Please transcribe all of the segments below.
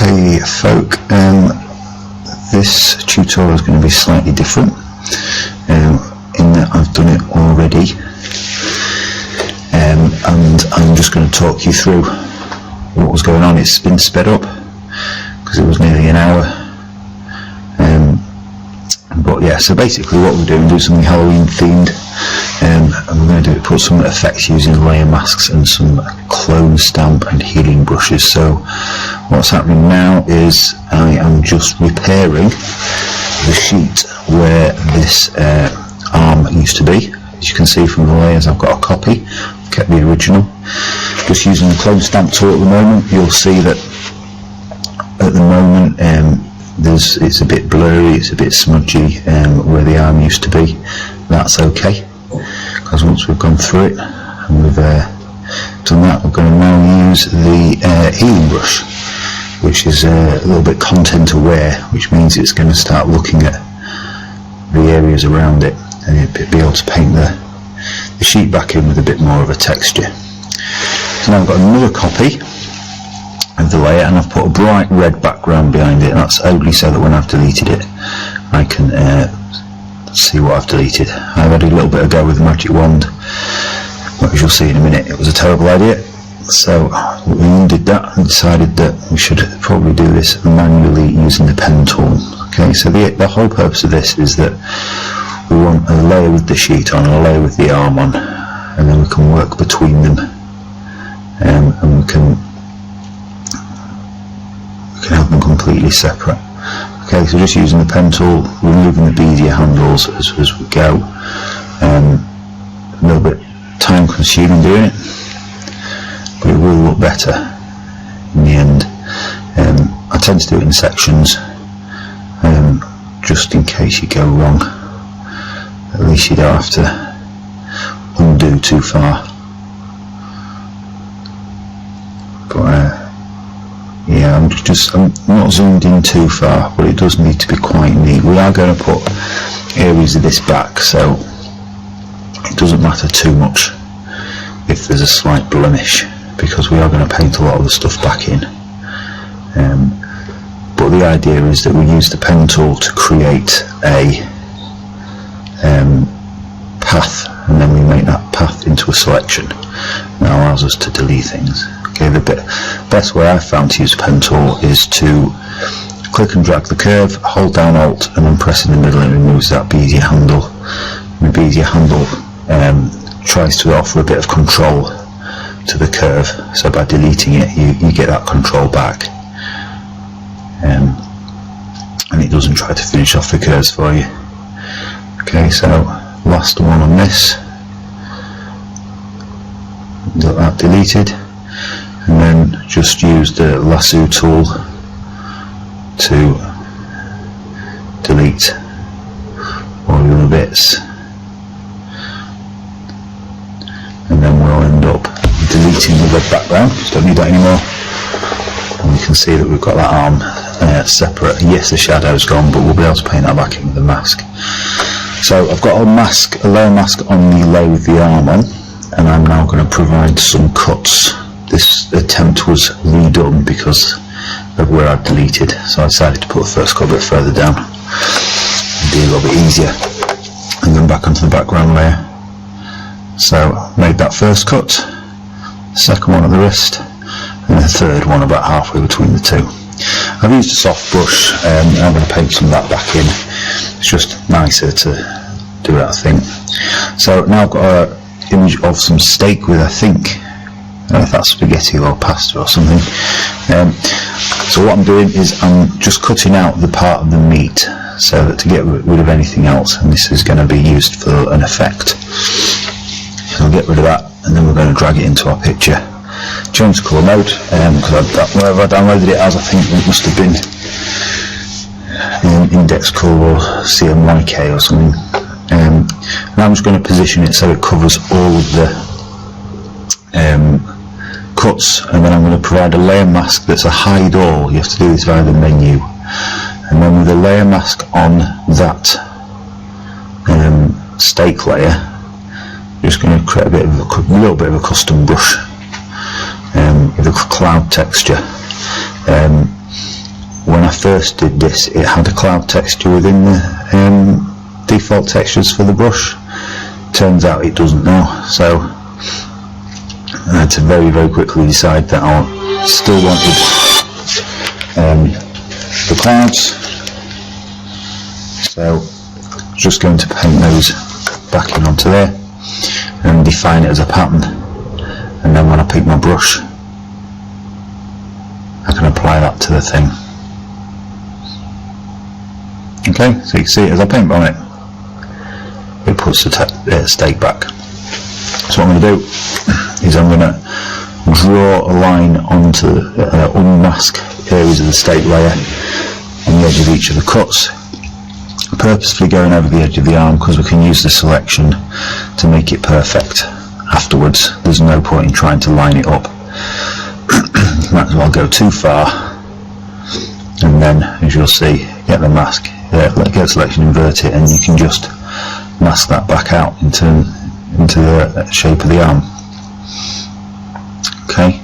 Okay folk, this tutorial is going to be slightly different in that I've done it already, and I'm just going to talk you through what was going on. It's been sped up because it was nearly an hour, but yeah, so basically what we're doing, do something Halloween themed, and we're going to put some effects using layer masks and some clone stamp and healing brushes. So what's happening now is I am just repairing the sheet where this arm used to be. As you can see from the layers, I've got a copy, I've kept the original. Just using the clone stamp tool at the moment, you'll see that at the moment it's a bit blurry, it's a bit smudgy where the arm used to be. That's okay, because once we've gone through it and we've done that, we're going to now use the healing brush, which is a little bit content aware, which means it's going to start looking at the areas around it and it'll be able to paint the sheet back in with a bit more of a texture. So now I've got another copy of the layer, and I've put a bright red background behind it, and that's only so that when I've deleted it I can see what I've deleted. I've had a little bit of go with the magic wand, but as you'll see in a minute, it was a terrible idea. So we undid that and decided that we should probably do this manually using the pen tool. Okay, so the whole purpose of this is that we want a layer with the sheet on and a layer with the arm on, and then we can work between them, and we can have them completely separate. Okay, so just using the pen tool, removing the bezier handles as we go. A little bit time consuming doing it, but it will look better in the end. I tend to do it in sections, just in case you go wrong. At least you don't have to undo too far. But yeah, I'm not zoomed in too far, but it does need to be quite neat. We are going to put areas of this back, so it doesn't matter too much if there's a slight blemish, because we are going to paint a lot of the stuff back in. But the idea is that we use the pen tool to create a path, and then we make that path into a selection that allows us to delete things. Okay, the best way I've found to use the pen tool is to click and drag the curve, hold down Alt and then press in the middle, and it removes that bezier handle. And the bezier handle tries to offer a bit of control to the curve, so by deleting it you get that control back, and it doesn't try to finish off the curves for you. Okay, so last one on this, got that deleted, and then just use the lasso tool to delete all the other bits, and then we'll end up deleting the red background. Just don't need that anymore, and we can see that we've got that arm separate. Yes, the shadow's gone, but we'll be able to paint that back in with the mask. So I've got a layer mask on the layer with the arm on, and I'm now going to provide some cuts. This attempt was redone because of where I've deleted, so I decided to put the first cut a bit further down and do a little bit easier, and then back onto the background layer. So made that first cut, second one at the wrist, and the third one about halfway between the two. I've used a soft brush, and I'm going to paint some of that back in. It's just nicer to do that, I think. So now I've got an image of some steak with, I think, if that's spaghetti or pasta or something. So what I'm doing is I'm just cutting out the part of the meat, so that to get rid of anything else, and this is going to be used for an effect. So I'll get rid of that, and then we're going to drag it into our picture. Change the colour mode, because wherever I downloaded it as, I think it must have been in Index Color or CMYK or something. And I'm just going to position it so it covers all of the cuts, and then I'm going to provide a layer mask that's a hide all. You have to do this via the menu, and then with a layer mask on that steak layer, I'm just going to create a little bit of a custom brush with a cloud texture. when I first did this, it had a cloud texture within the default textures for the brush. Turns out it doesn't now, so I had to very, very quickly decide that I still wanted the clouds, so just going to paint those back in onto there and define it as a pattern, and then when I pick my brush I can apply that to the thing. Okay, so you can see as I paint on it, it puts the stake back. So what I'm going to do is I'm going to draw a line onto unmask areas of the stake layer on the edge of each of the cuts, purposefully going over the edge of the arm because we can use the selection to make it perfect afterwards. There's no point in trying to line it up. Might as well go too far, and then as you'll see, get the mask, get selection, invert it, and you can just mask that back out into the shape of the arm. Okay,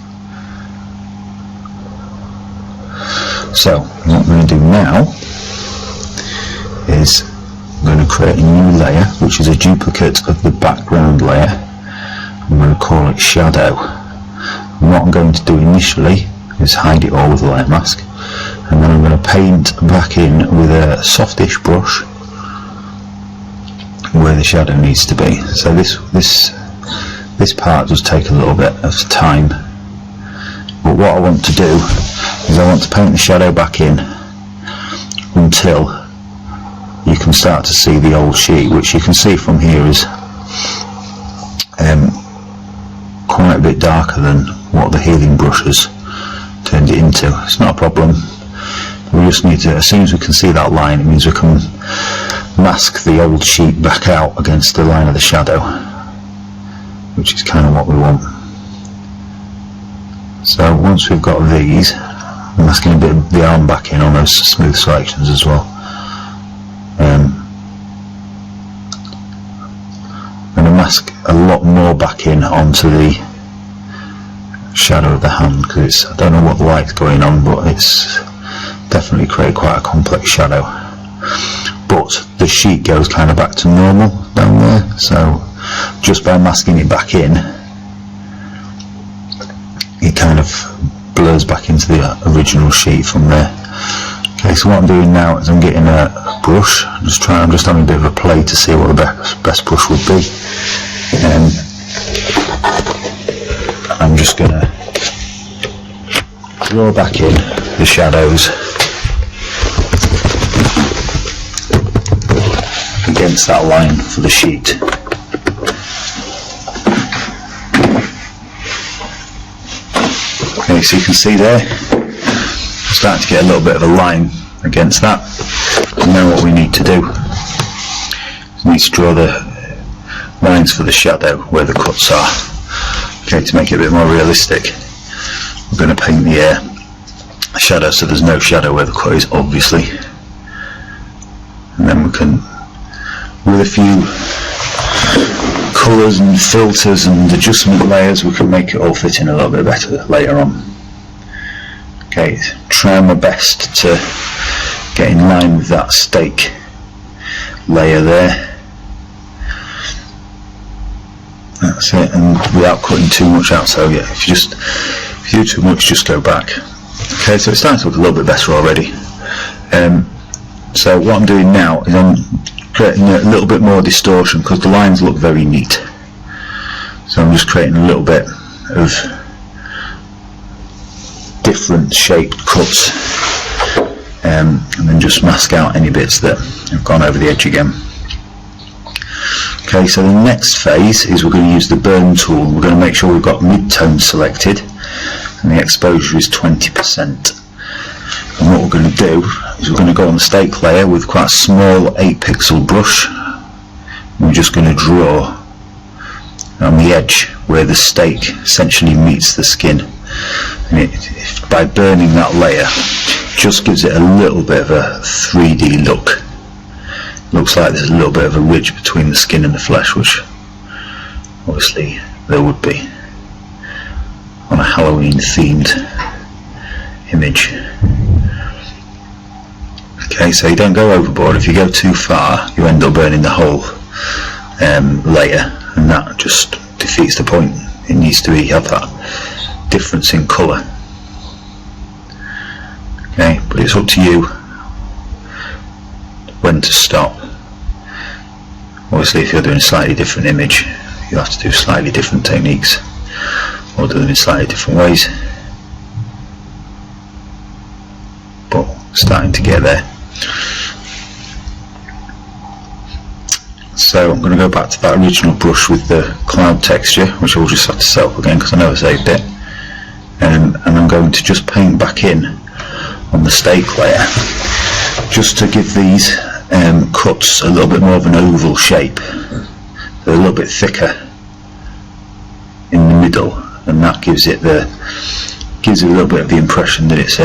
so what I'm going to do now is I'm going to create a new layer which is a duplicate of the background layer. I'm going to call it shadow, and what I'm going to do initially is hide it all with a light mask, and then I'm going to paint back in with a softish brush where the shadow needs to be. So this part does take a little bit of time, but what I want to do is I want to paint the shadow back in until you can start to see the old sheet, which you can see from here is quite a bit darker than what the healing brush has turned it into. It's not a problem. We just need to, as soon as we can see that line, it means we can mask the old sheet back out against the line of the shadow, which is kind of what we want. So once we've got these, I'm masking a bit of the arm back in on those smooth selections as well. I'm going to mask a lot more back in onto the shadow of the hand because I don't know what the light's going on, but it's definitely create quite a complex shadow. But the sheet goes kind of back to normal down there, so just by masking it back in, it kind of blurs back into the original sheet from there. Okay, so what I'm doing now is I'm getting a brush. I'm just having a bit of a play to see what the best brush would be. I'm just going to draw back in the shadows against that line for the sheet. Okay, so you can see there, I'm starting to get a little bit of a line against that. And now what we need to do is we need to draw the lines for the shadow where the cuts are. Okay, to make it a bit more realistic, we're going to paint the shadow so there's no shadow where the cut is, obviously. And then we can, with a few colours and filters and adjustment layers, we can make it all fit in a little bit better later on. Okay, try my best to get in line with that stake layer there. That's it, and without cutting too much out. So yeah, if you do too much, just go back. Okay, so it's starting to look a little bit better already. So what I'm doing now is I'm creating a little bit more distortion because the lines look very neat. So I'm just creating a little bit of different shaped cuts, and then just mask out any bits that have gone over the edge again. Okay, so the next phase is we're going to use the burn tool. We're going to make sure we've got mid-tone selected and the exposure is 20%. And what we're going to do is we're going to go on the stake layer with quite a small 8-pixel brush. We're just going to draw on the edge where the stake essentially meets the skin. And by burning that layer, just gives it a little bit of a 3D look. Looks like there's a little bit of a ridge between the skin and the flesh, which obviously there would be on a Halloween themed image. Okay, so you don't go overboard. If you go too far, you end up burning the whole layer, and that just defeats the point. It needs to have that difference in colour. Okay, but it's up to you when to stop. Obviously, if you're doing a slightly different image, you have to do slightly different techniques, or do them in slightly different ways. But starting to get there. So I'm going to go back to that original brush with the cloud texture, which I'll just have to set up again because I never saved it, and I'm going to just paint back in on the stake layer, just to give these cuts a little bit more of an oval shape. They're a little bit thicker in the middle, and that gives it a little bit of the impression that it's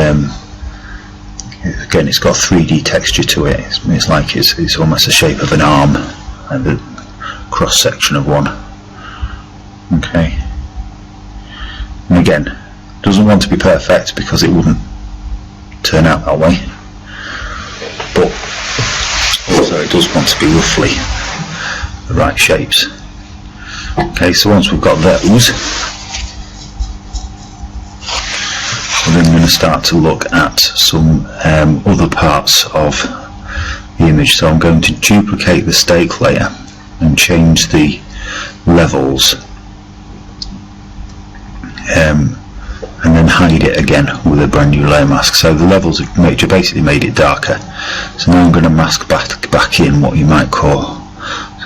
again, it's got 3D texture to it. It's like it's almost the shape of an arm, and the cross section of one. Okay, and again, doesn't want to be perfect because it wouldn't turn out that way, but also it does want to be roughly the right shapes. Okay, so once we've got those, we're then going to start to look at some other parts of the image. So I'm going to duplicate the stake layer and change the levels, and then hide it again with a brand new layer mask. So the levels have basically made it darker. So now I'm going to mask back in what you might call,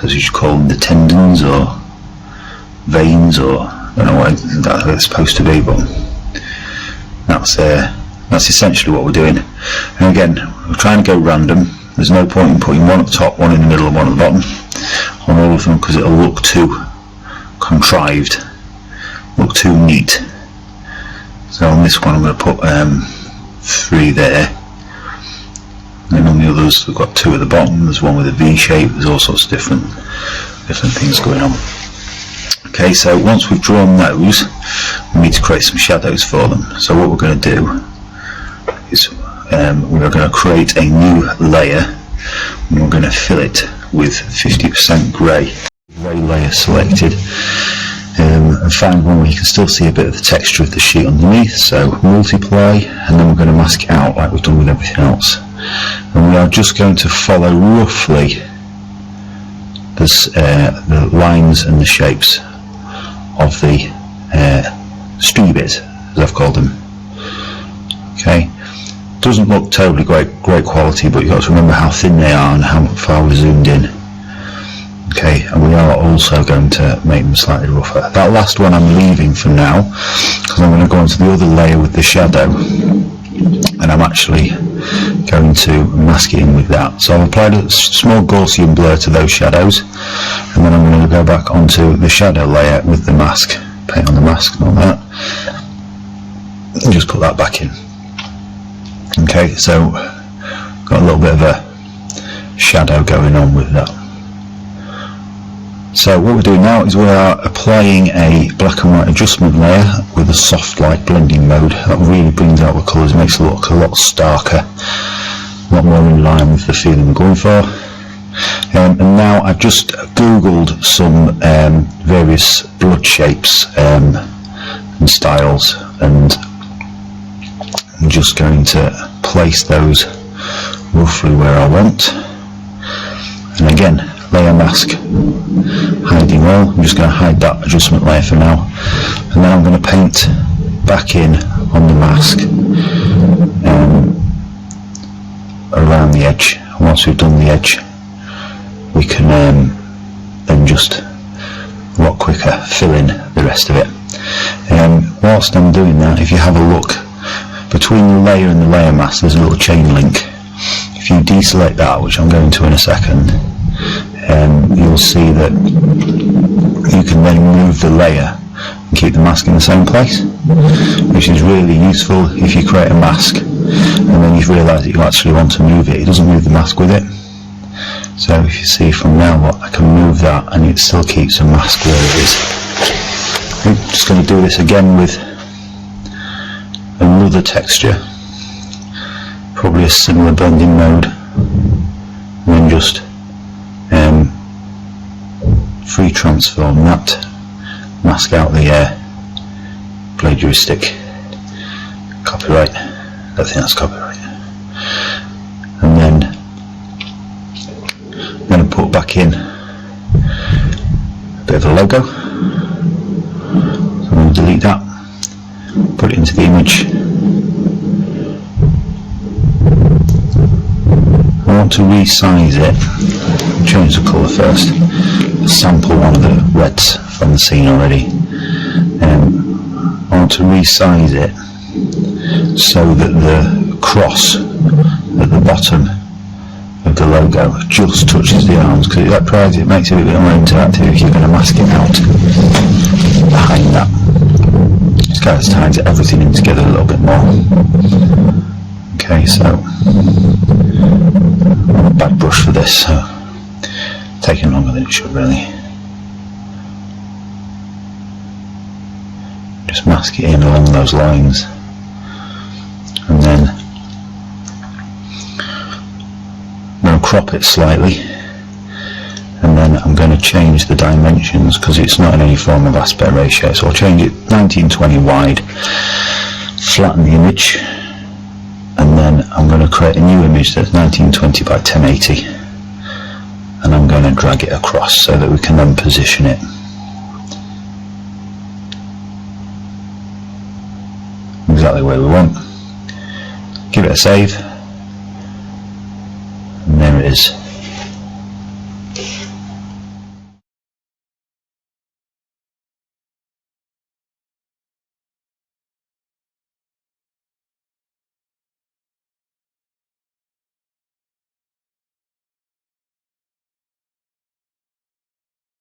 so you should call them the tendons or veins, or I don't know what that's supposed to be, but that's essentially what we're doing. And again, we're trying to go random. There's no point in putting one at the top, one in the middle and one at the bottom on all of them, because it'll look too contrived, look too neat. So on this one I'm going to put 3 there, and then on the others we've got 2 at the bottom. There's one with a V shape. There's all sorts of different things going on. Okay, so once we've drawn those, we need to create some shadows for them. So what we're going to do is we're going to create a new layer, and we're going to fill it with 50% grey. Grey layer selected, and find one where you can still see a bit of the texture of the sheet underneath. So multiply, and then we're going to mask it out like we've done with everything else. And we are just going to follow roughly the lines and the shapes of the street bits, as I've called them. Okay, doesn't look totally great quality, but you've got to remember how thin they are and how far we're zoomed in. Okay, and we are also going to make them slightly rougher. That last one I'm leaving for now, because I'm going to go on to the other layer with the shadow, and I'm actually going to mask it in with that. So I've applied a small Gaussian blur to those shadows, and then I'm going to go back onto the shadow layer with the mask, paint on the mask and all that, and just put that back in. Okay, so got a little bit of a shadow going on with that. So what we're doing now is we are applying a black and white adjustment layer with a soft light blending mode. That really brings out the colours, makes it look a lot starker, a lot more in line with the feeling we're going for. And now I've just googled some various blood shapes and styles, and I'm just going to place those roughly where I want. And again, layer mask, hiding all. I'm just going to hide that adjustment layer for now, and then I'm going to paint back in on the mask around the edge. And once we've done the edge, we can then just a lot quicker fill in the rest of it. Whilst I'm doing that, if you have a look between the layer and the layer mask, there's a little chain link. If you deselect that, which I'm going to in a second, you'll see that you can then move the layer and keep the mask in the same place, which is really useful if you create a mask and then you've realised that you actually want to move it. It doesn't move the mask with it. So if you see from now, I can move that and it still keeps the mask where it is. I'm just going to do this again with another texture, probably a similar blending mode, and then just free transform that, mask out the plagiaristic copyright. I don't think that's copyright. And then I'm going to put back in a bit of a logo. So I'm going to delete that, put it into the image. I want to resize it, change the colour first, sample one of the reds from the scene already. I want to resize it so that the cross at the bottom of the logo just touches the arms, because it makes it a bit more interactive if you're going to mask it out behind that. Just kind of ties everything in together a little bit more. Okay, so I'm on a bad brush for this, so it's taking longer than it should really. Just mask it in along those lines, and then I'm going to crop it slightly, and then I'm going to change the dimensions because it's not in any form of aspect ratio, so I'll change it 1920 wide, flatten the image, and then I'm going to create a new image that's 1920 by 1080, and I'm going to drag it across so that we can then position it. Exactly where we want. Give it a save, and there it is.